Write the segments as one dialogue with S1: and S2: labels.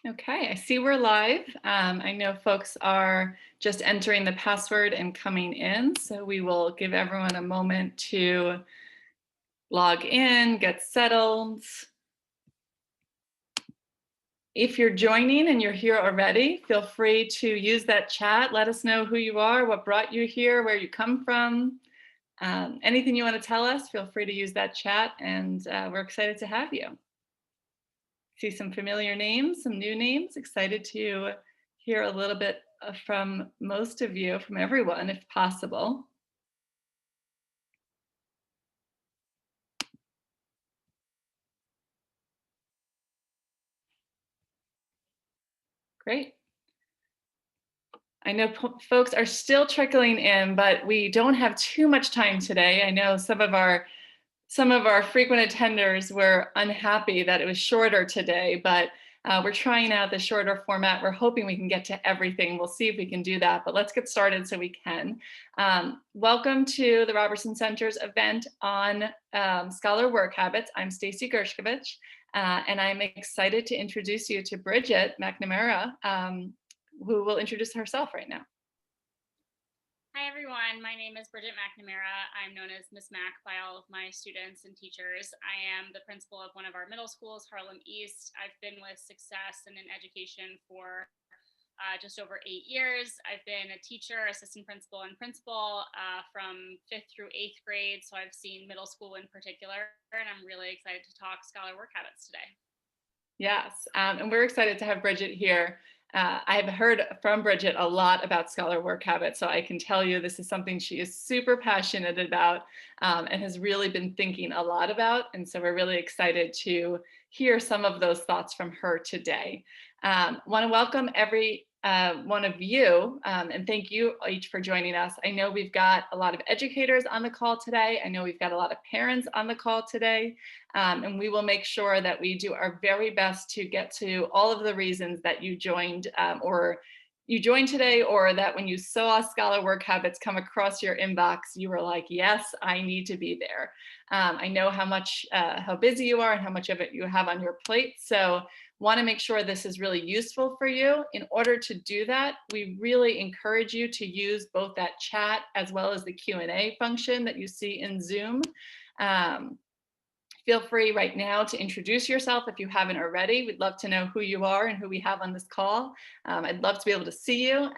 S1: Okay, I see we're live. I know folks are just entering the password and coming in, so we will give everyone a moment to log in, get settled. If you're joining and you're here already, feel free to use that chat. Let us know who you are, what brought you here, where you come from. Anything you want to tell us, feel free to use that chat, and we're excited to have you. See some familiar names, some new names. Excited to hear a little bit from most of you, from everyone, if possible. Great. I know folks are still trickling in, but we don't have too much time today. I know some of our frequent attenders were unhappy that it was shorter today, but we're trying out the shorter format. We're hoping we can get to everything. We'll see if we can do that, but let's get started so we can. Welcome to the Robertson Center's event on scholar work habits. I'm Stacy Gershkovich, and I'm excited to introduce you to Bridget McNamara, who will introduce herself right now.
S2: Hi everyone, my name is Bridget McNamara. I'm known as Miss Mac by all of my students and teachers. I am the principal of one of our middle schools, Harlem East. I've been with Success and in education for just over 8 years. I've been a teacher, assistant principal, and principal from 5th through 8th grade. So I've seen middle school in particular, and I'm really excited to talk scholar work habits today.
S1: Yes, and we're excited to have Bridget here. I've heard from Bridget a lot about scholar work habits, so I can tell you this is something she is super passionate about and has really been thinking a lot about. And so we're really excited to hear some of those thoughts from her today. Want to welcome every one of you and thank you each for joining us. I know we've got a lot of educators on the call today. I know we've got a lot of parents on the call today. And we will make sure that we do our very best to get to all of the reasons that you joined today, or that when you saw scholar work habits come across your inbox, you were like, yes, I need to be there. I know how busy you are and how much of it you have on your plate. So want to make sure this is really useful for you. In order to do that, we really encourage you to use both that chat as well as the Q&A function that you see in Zoom. Feel free right now to introduce yourself if you haven't already. We'd love to know who you are and who we have on this call. I'd love to be able to see you,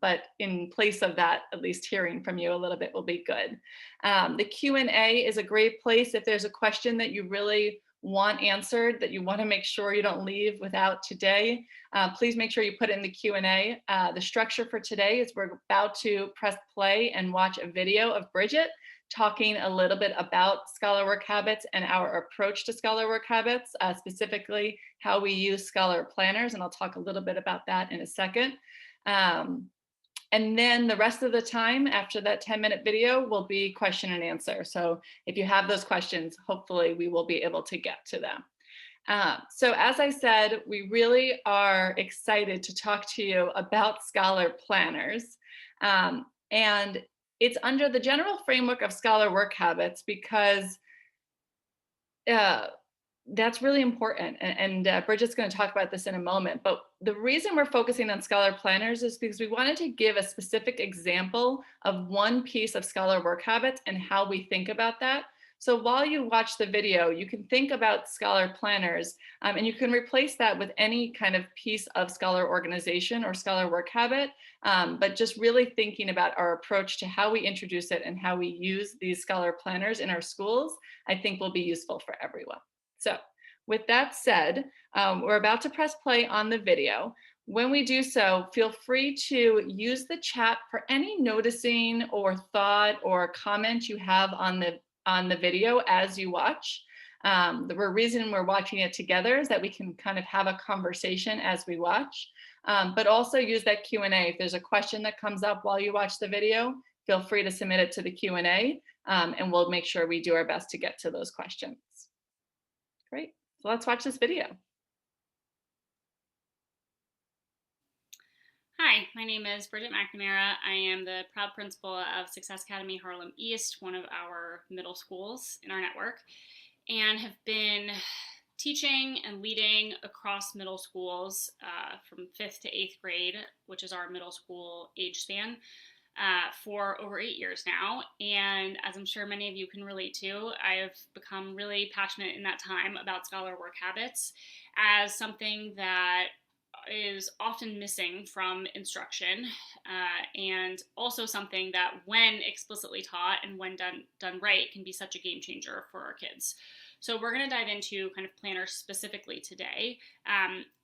S1: but in place of that, at least hearing from you a little bit will be good. The Q&A is a great place if there's a question that you really want answered, that you want to make sure you don't leave without today. Please make sure you put it in the Q&A. The structure for today is we're about to press play and watch a video of Bridget talking a little bit about scholar work habits and our approach to scholar work habits, specifically how we use scholar planners. And I'll talk a little bit about that in a second. And then the rest of the time after that 10-minute video will be question and answer. So if you have those questions, hopefully we will be able to get to them. So as I said, we really are excited to talk to you about scholar planners. And it's under the general framework of scholar work habits because that's really important. And Bridget's going to talk about this in a moment. But the reason we're focusing on scholar planners is because we wanted to give a specific example of one piece of scholar work habits and how we think about that. So while you watch the video, you can think about scholar planners and you can replace that with any kind of piece of scholar organization or scholar work habit, but just really thinking about our approach to how we introduce it and how we use these scholar planners in our schools, I think will be useful for everyone. So with that said, we're about to press play on the video. When we do so, feel free to use the chat for any noticing or thought or comment you have on the video as you watch. The reason we're watching it together is that we can kind of have a conversation as we watch, but also use that Q&A. If there's a question that comes up while you watch the video, feel free to submit it to the Q&A, and we'll make sure we do our best to get to those questions. Great, so let's watch this video.
S2: Hi, my name is Bridget McNamara. I am the proud principal of Success Academy Harlem East, one of our middle schools in our network, and have been teaching and leading across middle schools from 5th to 8th grade, which is our middle school age span, for over 8 years now. And as I'm sure many of you can relate to, I have become really passionate in that time about scholar work habits as something that is often missing from instruction, and also something that, when explicitly taught and when done right, can be such a game changer for our kids. So we're going to dive into kind of planners specifically today.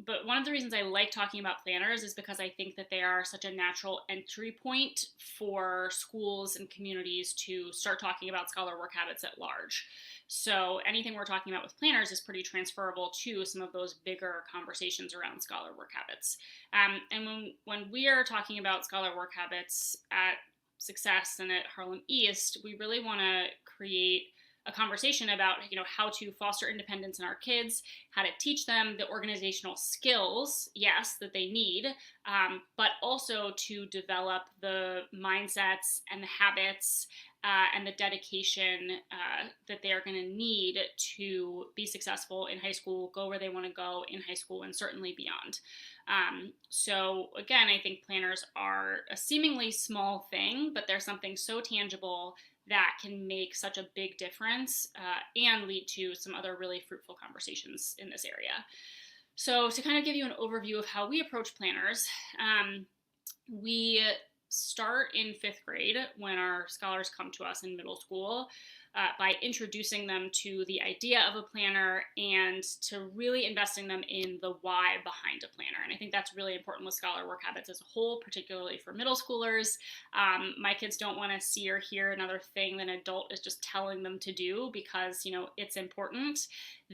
S2: But one of the reasons I like talking about planners is because I think that they are such a natural entry point for schools and communities to start talking about scholar work habits at large. So anything we're talking about with planners is pretty transferable to some of those bigger conversations around scholar work habits. And when we are talking about scholar work habits at Success and at Harlem East, we really want to create a conversation about, how to foster independence in our kids, how to teach them the organizational skills, yes, that they need, but also to develop the mindsets and the habits and the dedication that they are going to need to be successful in high school, go where they want to go in high school, and certainly beyond. So again, I think planners are a seemingly small thing, but they're something so tangible that can make such a big difference and lead to some other really fruitful conversations in this area. So to kind of give you an overview of how we approach planners, we start in 5th grade when our scholars come to us in middle school by introducing them to the idea of a planner and to really investing them in the why behind a planner. And I think that's really important with scholar work habits as a whole, particularly for middle schoolers. My kids don't want to see or hear another thing that an adult is just telling them to do because, it's important.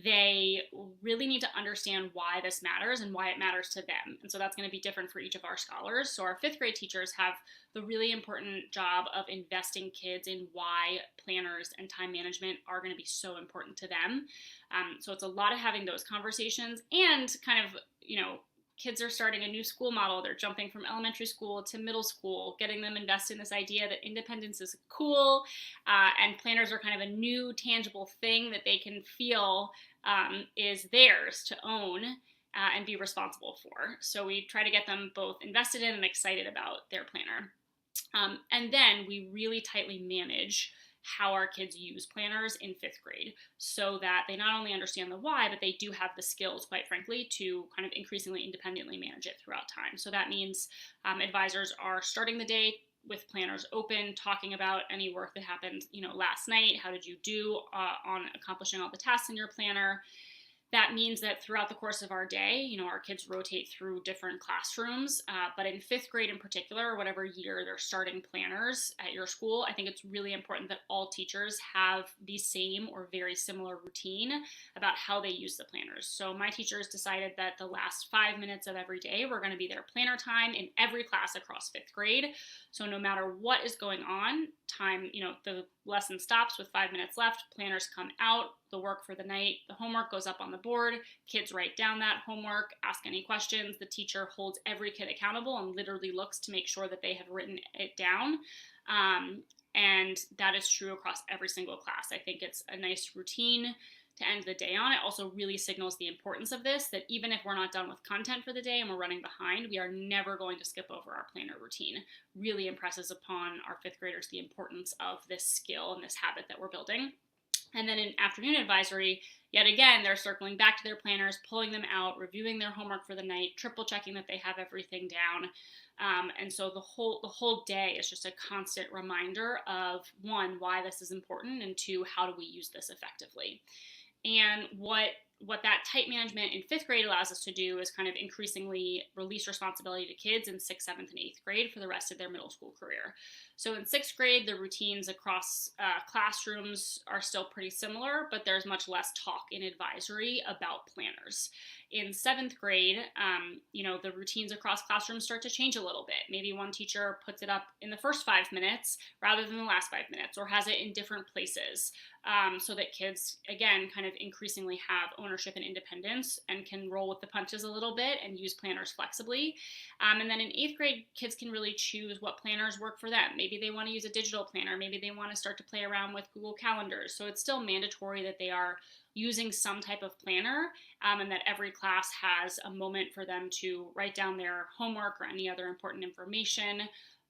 S2: They really need to understand why this matters and why it matters to them. And so that's going to be different for each of our scholars. So our 5th grade teachers have the really important job of investing kids in why planners and time management are going to be so important to them. So it's a lot of having those conversations and kind of, kids are starting a new school model. They're jumping from elementary school to middle school, getting them invested in this idea that independence is cool, and planners are kind of a new tangible thing that they can feel is theirs to own and be responsible for. So we try to get them both invested in and excited about their planner. And then we really tightly manage how our kids use planners in 5th grade so that they not only understand the why, but they do have the skills, quite frankly, to kind of increasingly independently manage it throughout time. So that means advisors are starting the day with planners open, talking about any work that happened, last night. How did you do on accomplishing all the tasks in your planner? That means that throughout the course of our day, our kids rotate through different classrooms, but in 5th grade in particular, or whatever year they're starting planners at your school, I think it's really important that all teachers have the same or very similar routine about how they use the planners. So my teachers decided that the last 5 minutes of every day were going to be their planner time in every class across 5th grade. So no matter what is going on, time, the lesson stops with 5 minutes left, planners come out, the work for the night, the homework goes up on the board, kids write down that homework, ask any questions, the teacher holds every kid accountable and literally looks to make sure that they have written it down. And that is true across every single class. I think it's a nice routine to end the day on. It also really signals the importance of this, that even if we're not done with content for the day and we're running behind, we are never going to skip over our planner routine. Really impresses upon our 5th graders the importance of this skill and this habit that we're building. And then in afternoon advisory, yet again, they're circling back to their planners, pulling them out, reviewing their homework for the night, triple checking that they have everything down. And so the whole day is just a constant reminder of, one, why this is important, and two, how do we use this effectively? And what that tight management in 5th grade allows us to do is kind of increasingly release responsibility to kids in 6th, 7th, and 8th grade for the rest of their middle school career. So in 6th grade, the routines across classrooms are still pretty similar, but there's much less talk in advisory about planners. In 7th grade, the routines across classrooms start to change a little bit. Maybe one teacher puts it up in the first 5 minutes rather than the last 5 minutes, or has it in different places. so that kids, again, kind of increasingly have ownership and independence and can roll with the punches a little bit and use planners flexibly. And then in 8th grade, kids can really choose what planners work for them. Maybe they want to use a digital planner. Maybe they want to start to play around with Google Calendars. So it's still mandatory that they are using some type of planner, and that every class has a moment for them to write down their homework or any other important information.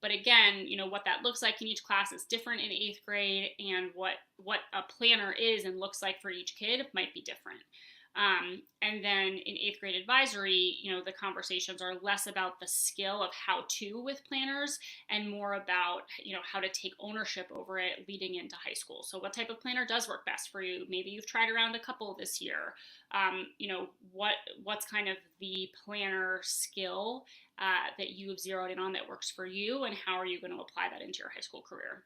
S2: But again, what that looks like in each class is different in 8th grade, and what a planner is and looks like for each kid might be different. And then in 8th grade advisory, the conversations are less about the skill of how to with planners and more about, how to take ownership over it leading into high school. So what type of planner does work best for you? Maybe you've tried around a couple this year. What's kind of the planner skill that you have zeroed in on that works for you, and how are you going to apply that into your high school career?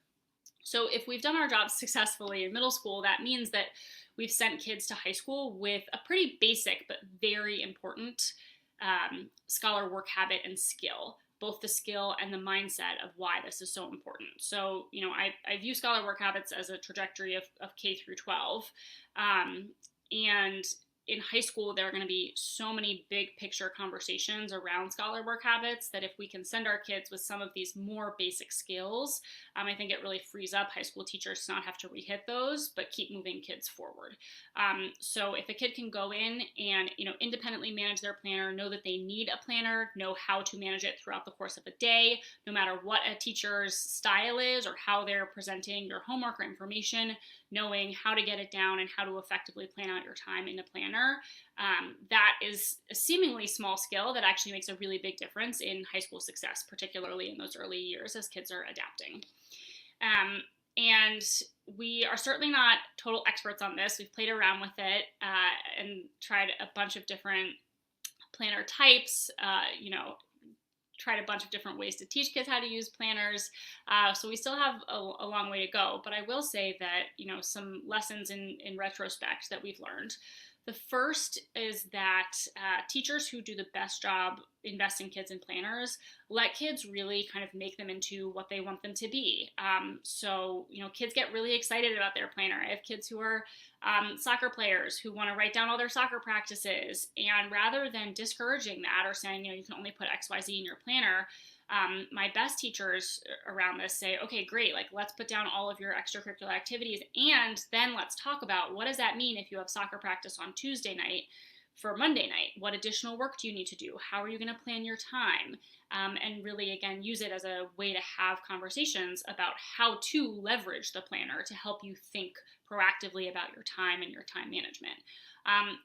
S2: So if we've done our jobs successfully in middle school, that means that we've sent kids to high school with a pretty basic but very important scholar work habit and skill, both the skill and the mindset of why this is so important. So, I view scholar work habits as a trajectory of K through 12. And in high school, there are going to be so many big picture conversations around scholar work habits that if we can send our kids with some of these more basic skills, I think it really frees up high school teachers to not have to re-hit those, but keep moving kids forward. So if a kid can go in and, independently manage their planner, know that they need a planner, know how to manage it throughout the course of a day, no matter what a teacher's style is or how they're presenting your homework or information, knowing how to get it down and how to effectively plan out your time in a planner. That is a seemingly small skill that actually makes a really big difference in high school success, particularly in those early years as kids are adapting. And we are certainly not total experts on this. We've played around with it and tried a bunch of different planner types, tried a bunch of different ways to teach kids how to use planners. So we still have a long way to go. But I will say that, some lessons in retrospect that we've learned. The first is that teachers who do the best job investing kids in planners let kids really kind of make them into what they want them to be. So, kids get really excited about their planner. I have kids who are soccer players who want to write down all their soccer practices. And rather than discouraging that or saying, you can only put X, Y, Z in your planner, my best teachers around this say, okay, great, let's put down all of your extracurricular activities, and then let's talk about what does that mean if you have soccer practice on Tuesday night for Monday night? What additional work do you need to do? How are you going to plan your time? And really, again, use it as a way to have conversations about how to leverage the planner to help you think proactively about your time and your time management.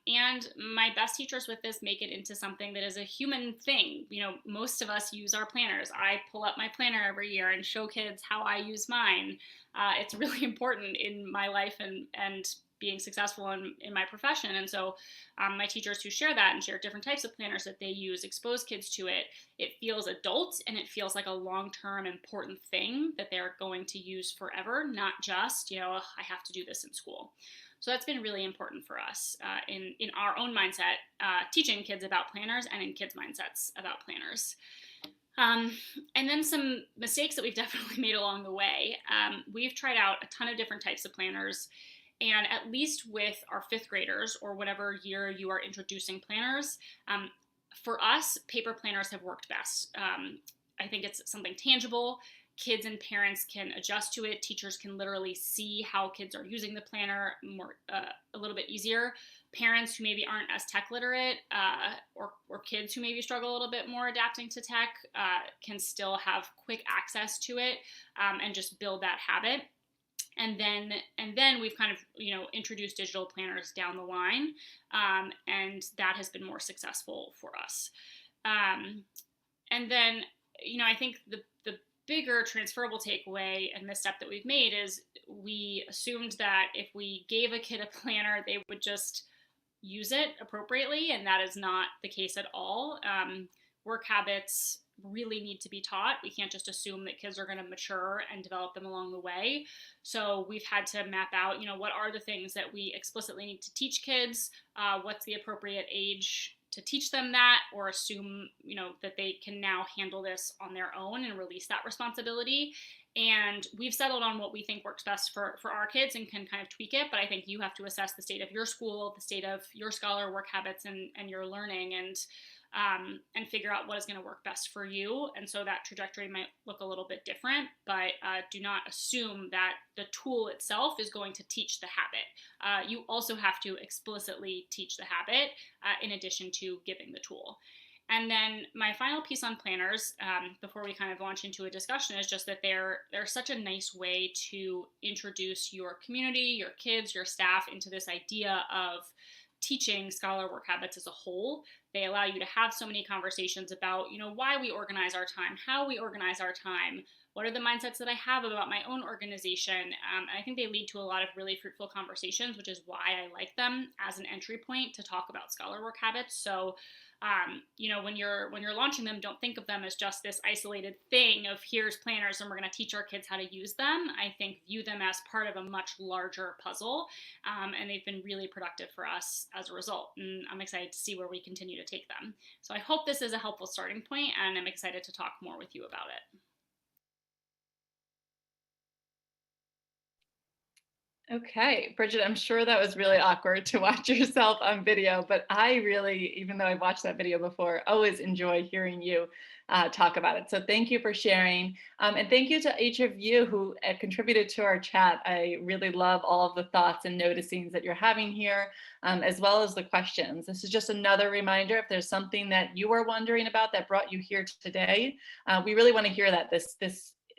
S2: And my best teachers with this make it into something that is a human thing. Most of us use our planners. I pull up my planner every year and show kids how I use mine. It's really important in my life and being successful in my profession. And so my teachers who share that and share different types of planners that they use, expose kids to it, it feels adult and it feels like a long-term important thing that they're going to use forever, not just, I have to do this in school. So that's been really important for us in our own mindset, teaching kids about planners and in kids' mindsets about planners. And then some mistakes that we've definitely made along the way. We've tried out a ton of different types of planners, and at least with our 5th graders or whatever year you are introducing planners, for us, paper planners have worked best. I think it's something tangible. Kids and parents can adjust to it. Teachers can literally see how kids are using the planner a little bit easier. Parents who maybe aren't as tech literate or kids who maybe struggle a little bit more adapting to tech can still have quick access to it and just build that habit. And then we've kind of, introduced digital planners down the line, and that has been more successful for us. And then, I think the bigger transferable takeaway and misstep that we've made is we assumed that if we gave a kid a planner, they would just use it appropriately, and that is not the case at all. Work habits really need to be taught. We can't just assume that kids are going to mature and develop them along the way. So we've had to map out, what are the things that we explicitly need to teach kids? What's the appropriate age to teach them that, or assume, that they can now handle this on their own and release that responsibility. And we've settled on what we think works best for our kids and can kind of tweak it. But I think you have to assess the state of your school, the state of your scholar work habits and your learning, and figure out what is going to work best for you. And so that trajectory might look a little bit different, but do not assume that the tool itself is going to teach the habit. You also have to explicitly teach the habit in addition to giving the tool. And then my final piece on planners, before we kind of launch into a discussion, is just that they're such a nice way to introduce your community, your kids, your staff into this idea of teaching scholar work habits as a whole. They allow you to have so many conversations about, why we organize our time, how we organize our time, what are the mindsets that I have about my own organization. And I think they lead to a lot of really fruitful conversations, which is why I like them as an entry point to talk about scholar work habits. So when you're launching them, don't think of them as just this isolated thing of here's planners and we're going to teach our kids how to use them. I think view them as part of a much larger puzzle, and they've been really productive for us as a result. And I'm excited to see where we continue to take them. So I hope this is a helpful starting point, and I'm excited to talk more with you about it.
S1: Okay, Bridget, I'm sure that was really awkward to watch yourself on video, but I really, even though I've watched that video before, always enjoy hearing you talk about it. So thank you for sharing. And thank you to each of you who contributed to our chat. I really love all of the thoughts and noticings that you're having here, as well as the questions. This is just another reminder, if there's something that you are wondering about that brought you here today, we really want to hear that.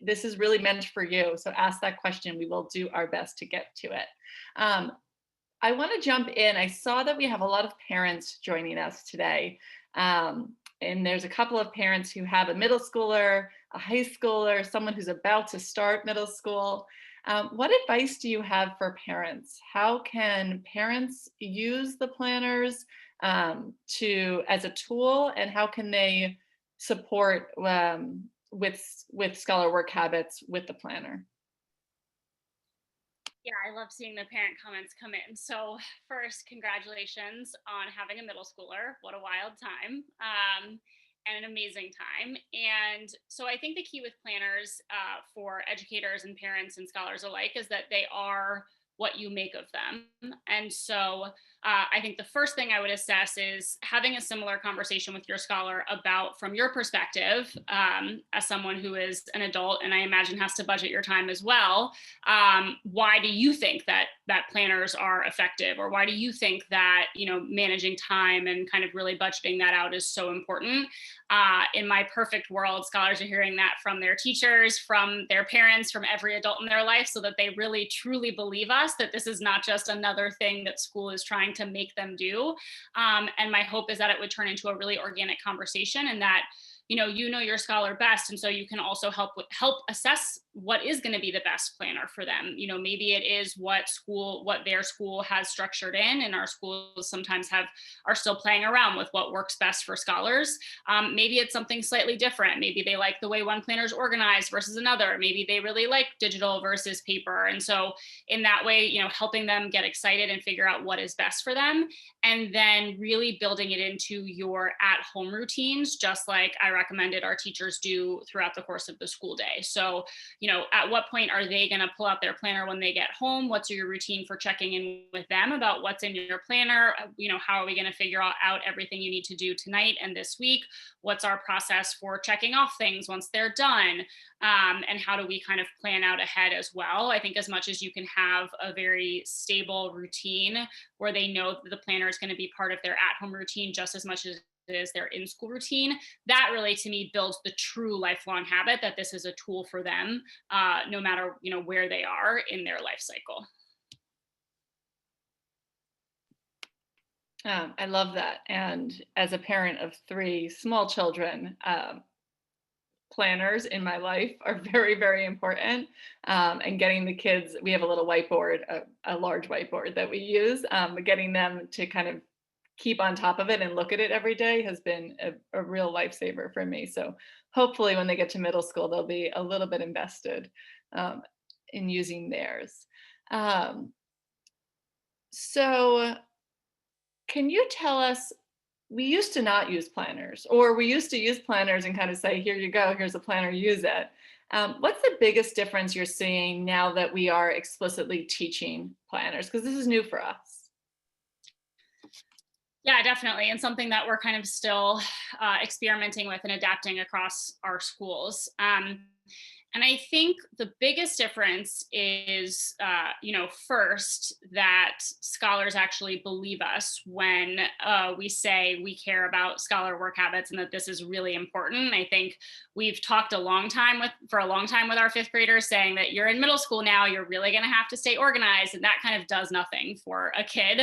S1: This is really meant for you. So ask that question. We will do our best to get to it. I want to jump in. I saw that we have a lot of parents joining us today. And there's a couple of parents who have a middle schooler, a high schooler, someone who's about to start middle school. What advice do you have for parents? How can parents use the planners as a tool, and how can they support with scholar work habits with the planner?
S2: Yeah, I love seeing the parent comments come in. So first, congratulations on having a middle schooler. What a wild time. And an amazing time. And so I think the key with planners for educators and parents and scholars alike is that they are what you make of them. And so I think the first thing I would assess is having a similar conversation with your scholar about, from your perspective, as someone who is an adult and I imagine has to budget your time as well, why do you think that planners are effective, or why do you think that managing time and kind of really budgeting that out is so important? In my perfect world, scholars are hearing that from their teachers, from their parents, from every adult in their life, so that they really truly believe us that this is not just another thing that school is trying to make them do. And my hope is that it would turn into a really organic conversation, and that you know your scholar best, and so you can also help assess what is going to be the best planner for them. Maybe it is what their school has structured in, and our schools sometimes are still playing around with what works best for scholars. Maybe it's something slightly different. Maybe they like the way one planner is organized versus another. Maybe they really like digital versus paper, and so in that way, helping them get excited and figure out what is best for them, and then really building it into your at-home routines, just like I recommended our teachers do throughout the course of the school day. So, at what point are they going to pull out their planner when they get home? What's your routine for checking in with them about what's in your planner? How are we going to figure out everything you need to do tonight and this week? What's our process for checking off things once they're done? And how do we kind of plan out ahead as well? I think as much as you can have a very stable routine where they know that the planner is going to be part of their at-home routine just as much as it is their in-school routine, that really to me builds the true lifelong habit that this is a tool for them, no matter where they are in their life cycle.
S1: I love that. And as a parent of 3 small children, planners in my life are very, very important. And getting the kids, we have a little whiteboard, a large whiteboard that we use, but getting them to kind of keep on top of it and look at it every day has been a real lifesaver for me. So hopefully when they get to middle school, they'll be a little bit invested in using theirs. So can you tell us, we used to not use planners, or we used to use planners and kind of say, here you go, here's a planner, use it. What's the biggest difference you're seeing now that we are explicitly teaching planners? Because this is new for us.
S2: Yeah, definitely. And something that we're kind of still experimenting with and adapting across our schools. And I think the biggest difference is, first that scholars actually believe us when we say we care about scholar work habits and that this is really important. I think we've talked for a long time with our fifth graders saying that you're in middle school now, you're really going to have to stay organized, and that kind of does nothing for a kid.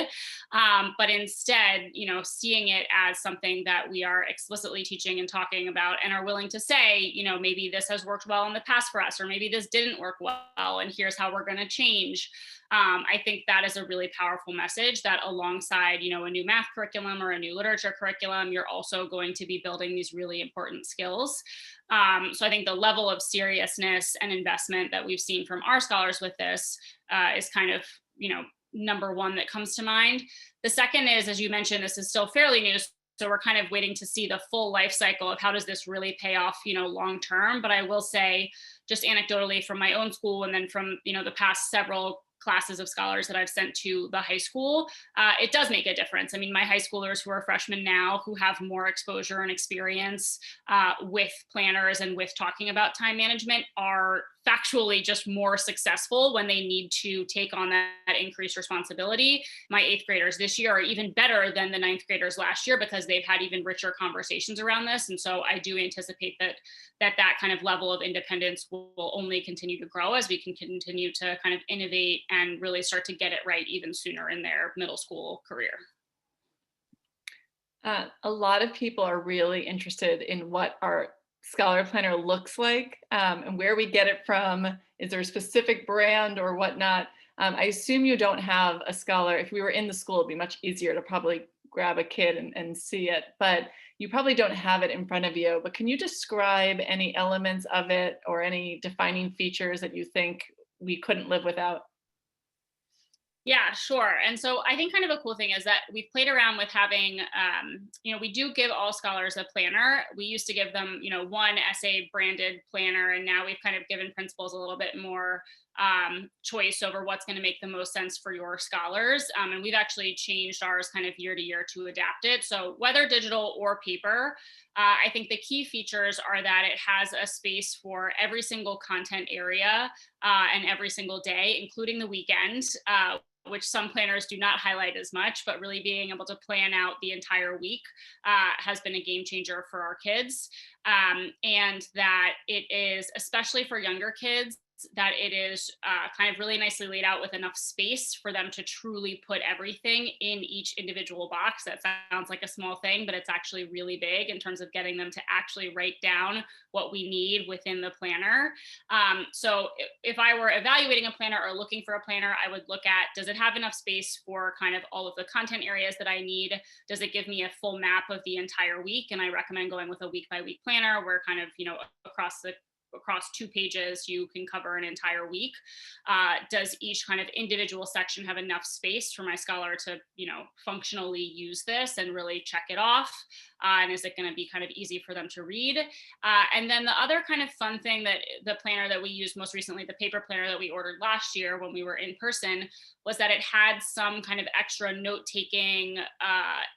S2: But instead, seeing it as something that we are explicitly teaching and talking about and are willing to say, maybe this has worked well in the past for us, or maybe this didn't work well, and here's how we're going to change. I think that is a really powerful message that alongside, a new math curriculum or a new literature curriculum, you're also going to be building these really important skills. So I think the level of seriousness and investment that we've seen from our scholars with this is kind of, number one that comes to mind. The second is, as you mentioned, this is still fairly new. So we're kind of waiting to see the full life cycle of how does this really pay off, long term. But I will say, just anecdotally from my own school and then from, the past several classes of scholars that I've sent to the high school, it does make a difference. I mean, my high schoolers who are freshmen now, who have more exposure and experience with planners and with talking about time management, are factually just more successful when they need to take on that increased responsibility. My eighth graders this year are even better than the ninth graders last year because they've had even richer conversations around this. And so I do anticipate that kind of level of independence will only continue to grow as we can continue to kind of innovate and really start to get it right even sooner in their middle school career.
S1: A lot of people are really interested in what our Scholar Planner looks like and where we get it from. Is there a specific brand or whatnot? I assume you don't have a Scholar. If we were in the school, it'd be much easier to probably grab a kid and see it, but you probably don't have it in front of you. But can you describe any elements of it or any defining features that you think we couldn't live without?
S2: Yeah, sure. And so I think kind of a cool thing is that we've played around with having, we do give all scholars a planner. We used to give them, one essay branded planner, and now we've kind of given principals a little bit more choice over what's going to make the most sense for your scholars. And we've actually changed ours kind of year to year to adapt it. So whether digital or paper, I think the key features are that it has a space for every single content area and every single day, including the weekend. Which some planners do not highlight as much, but really being able to plan out the entire week has been a game changer for our kids. And that it is, especially for younger kids, that it is kind of really nicely laid out with enough space for them to truly put everything in each individual box. That sounds like a small thing, but it's actually really big in terms of getting them to actually write down what we need within the planner. So if I were evaluating a planner or looking for a planner, I would look at, does it have enough space for kind of all of the content areas that I need? Does it give me a full map of the entire week? And I recommend going with a week by week planner where kind of, across 2 pages, you can cover an entire week. Does each kind of individual section have enough space for my scholar to, functionally use this and really check it off? And is it going to be kind of easy for them to read? And then the other kind of fun thing that the planner that we used most recently, the paper planner that we ordered last year when we were in person, was that it had some kind of extra note-taking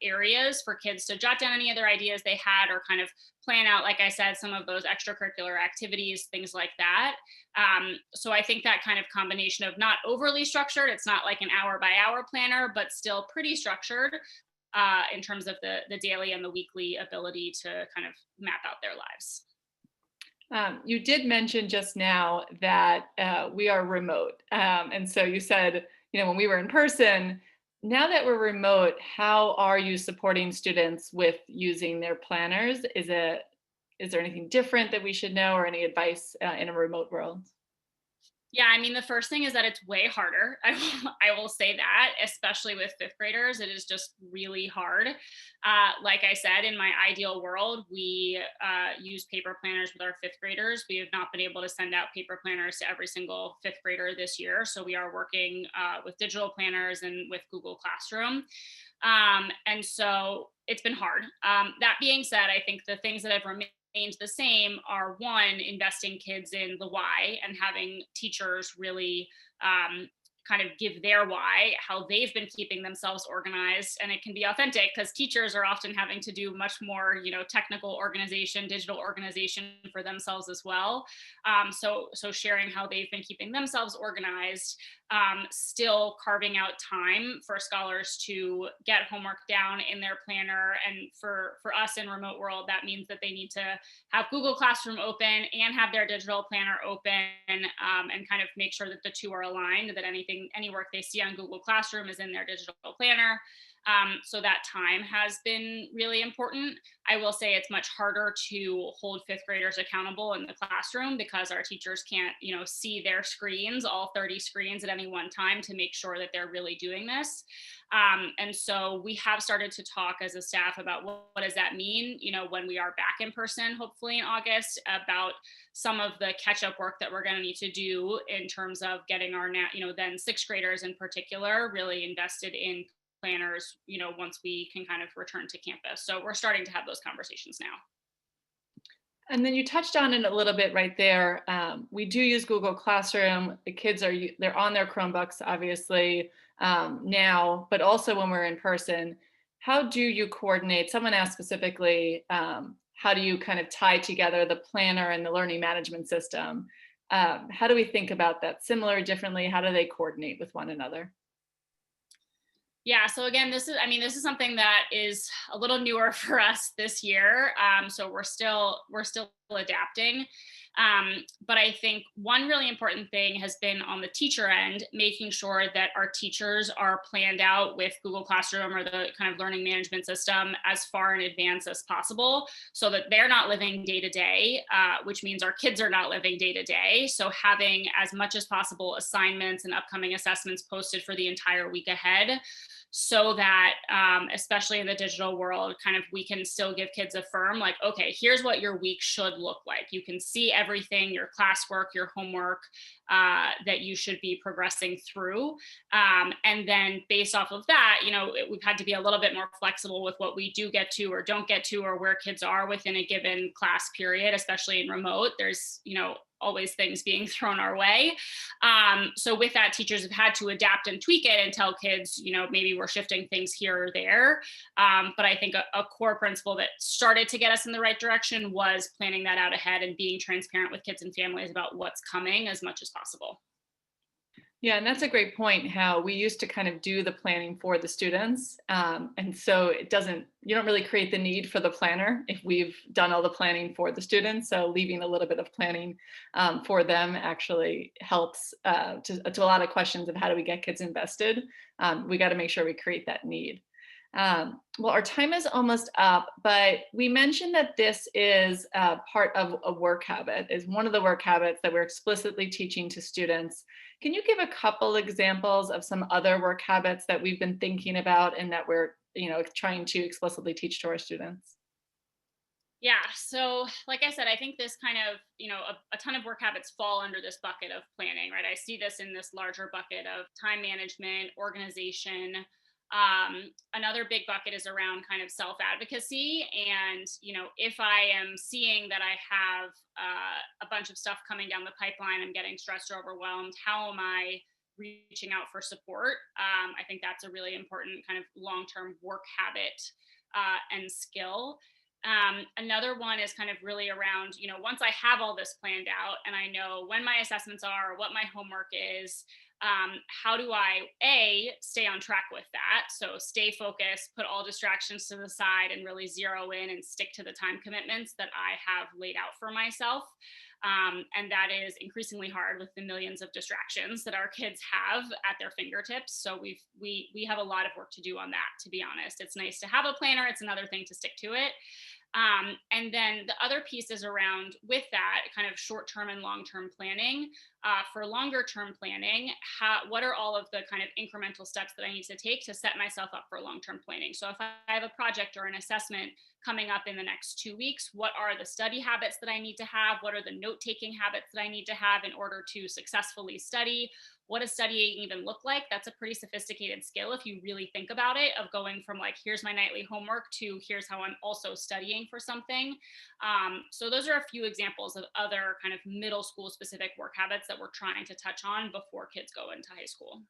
S2: areas for kids to jot down any other ideas they had or kind of plan out, like I said, some of those extracurricular activities, things like that. So I think that kind of combination of not overly structured, it's not like an hour by hour planner, but still pretty structured in terms of the daily and the weekly ability to kind of map out their lives.
S1: You did mention just now that we are remote. And so you said, when we were in person, now that we're remote, how are you supporting students with using their planners? Is there anything different that we should know or any advice in a remote world?
S2: Yeah, I mean, the first thing is that it's way harder. I will say that, especially with fifth graders, it is just really hard. Like I said, in my ideal world, we use paper planners with our fifth graders. We have not been able to send out paper planners to every single fifth grader this year. So we are working with digital planners and with Google Classroom. And so it's been hard. That being said, I think the things that have remained the same are one, investing kids in the why and having teachers really kind of give their why, how they've been keeping themselves organized. And it can be authentic because teachers are often having to do much more, technical organization, digital organization for themselves as well. So sharing how they've been keeping themselves organized, still carving out time for scholars to get homework down in their planner. And for us in remote world, that means that they need to have Google Classroom open and have their digital planner open, and kind of make sure that the two are aligned, that any work they see on Google Classroom is in their digital planner. So that time has been really important. I will say it's much harder to hold fifth graders accountable in the classroom because our teachers can't, see their screens, all 30 screens at any one time, to make sure that they're really doing this. And so we have started to talk as a staff about what does that mean, when we are back in person, hopefully in August, about some of the catch-up work that we're going to need to do in terms of getting our, then sixth graders in particular, really invested in planners, once we can kind of return to campus. So we're starting to have those conversations now.
S1: And then you touched on it a little bit right there. We do use Google Classroom. The kids they're on their Chromebooks, obviously, now, but also when we're in person. How do you coordinate? Someone asked specifically, how do you kind of tie together the planner and the learning management system? How do we think about that? Similar, differently? How do they coordinate with one another?
S2: Yeah, so again, this is something that is a little newer for us this year. So we're still adapting. But I think one really important thing has been on the teacher end, making sure that our teachers are planned out with Google Classroom or the kind of learning management system as far in advance as possible, so that they're not living day to day, which means our kids are not living day to day. So having as much as possible assignments and upcoming assessments posted for the entire week ahead, so that especially in the digital world, kind of we can still give kids a firm, like, okay, here's what your week should look like. You can see everything, your classwork, your homework, that you should be progressing through. And then based off of that, we've had to be a little bit more flexible with what we do get to or don't get to, or where kids are within a given class period, especially in remote. There's, always things being thrown our way. So with that, teachers have had to adapt and tweak it and tell kids, maybe we're shifting things here or there. But I think a core principle that started to get us in the right direction was planning that out ahead and being transparent with kids and families about what's coming as much as possible.
S1: Yeah, and that's a great point, how we used to kind of do the planning for the students. And so you don't really create the need for the planner if we've done all the planning for the students. So leaving a little bit of planning for them actually helps to a lot of questions of how do we get kids invested. We got to make sure we create that need. Well, our time is almost up, but we mentioned that this is part of a work habit, is one of the work habits that we're explicitly teaching to students. Can you give a couple examples of some other work habits that we've been thinking about and that we're, trying to explicitly teach to our students?
S2: Yeah. So, like I said, I think this kind of, a ton of work habits fall under this bucket of planning, right? I see this in this larger bucket of time management, organization. Another big bucket is around kind of self advocacy. And, if I am seeing that I have a bunch of stuff coming down the pipeline, I'm getting stressed or overwhelmed, how am I reaching out for support? I think that's a really important kind of long term work habit and skill. Another one is kind of really around, once I have all this planned out and I know when my assessments are, what my homework is, how do I stay on track with that? So stay focused, put all distractions to the side, and really zero in and stick to the time commitments that I have laid out for myself. And that is increasingly hard with the millions of distractions that our kids have at their fingertips. So we have a lot of work to do on that, to be honest. It's nice to have a planner. It's another thing to stick to it. And then the other piece is around, with that kind of short-term and long-term planning. For longer-term planning, what are all of the kind of incremental steps that I need to take to set myself up for long-term planning? So if I have a project or an assessment coming up in the next 2 weeks, what are the study habits that I need to have? What are the note-taking habits that I need to have in order to successfully study? what does studying even look like? That's a pretty sophisticated skill if you really think about it, of going from like, here's my nightly homework to here's how I'm also studying for something. So those are a few examples of other kind of middle school specific work habits that we're trying to touch on before kids go into high school.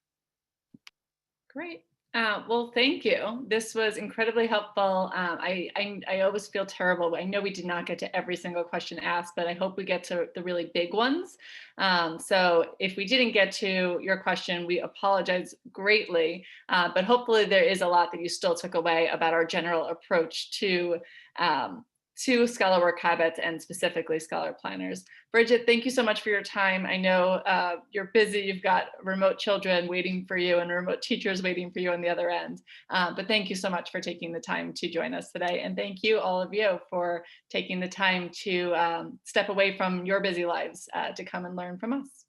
S1: Great. Well, thank you. This was incredibly helpful. I always feel terrible. I know we did not get to every single question asked, but I hope we get to the really big ones. So if we didn't get to your question, we apologize greatly. But hopefully there is a lot that you still took away about our general approach um, to scholar work habits and specifically scholar planners. Bridget, thank you so much for your time. I know you're busy. You've got remote children waiting for you and remote teachers waiting for you on the other end. But thank you so much for taking the time to join us today. And thank you, all of you, for taking the time to step away from your busy lives to come and learn from us.